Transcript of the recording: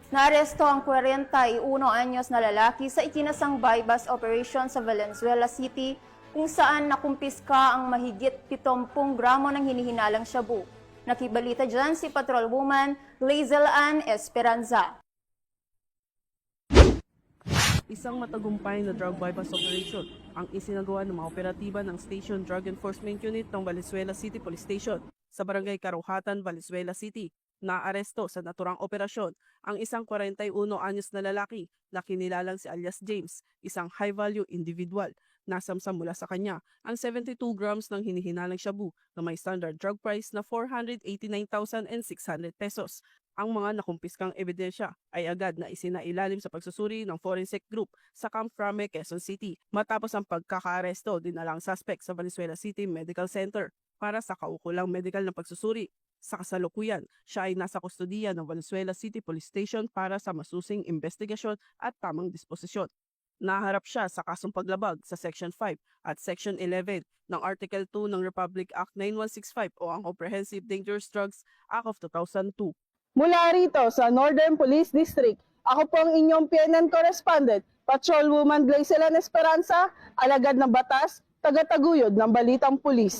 Naaresto ang 41 anyos na lalaki sa ikinasang bypass operation sa Valenzuela City kung saan nakumpiska ang mahigit 70 gramo ng hinihinalang shabu. Nakibalita dyan si Patrolwoman Lazel Ann Esperanza. Isang matagumpay na drug bypass operation ang isinagawa ng mga operatiba ng Station Drug Enforcement Unit ng Valenzuela City Police Station sa Barangay Karuhatan, Valenzuela City. Naaresto sa naturang operasyon ang isang 41 anyos na lalaki na kinilalang si alias James, isang high-value individual. Nasamsam mula sa kanya ang 72 grams ng hinihinalang shabu na may standard drug price na 489,600 pesos. Ang mga nakumpiskang ebidensya ay agad na isinailalim sa pagsusuri ng forensic group sa Camp Frame, Quezon City. Matapos ang pagkakaaresto, dinala ang suspect sa Valenzuela City Medical Center para sa kaukulang medical na pagsusuri. Sa kasalukuyan, siya ay nasa kustodiya ng Valenzuela City Police Station para sa masusing investigasyon at tamang disposisyon. Naharap siya sa kasong paglabag sa Section 5 at Section 11 ng Article 2 ng Republic Act 9165 o ang Comprehensive Dangerous Drugs Act of 2002. Mula rito sa Northern Police District, ako po ang inyong PNN correspondent, Patrolwoman Lazel Ann Esperanza, alagad ng batas, tagataguyod ng Balitang Pulis.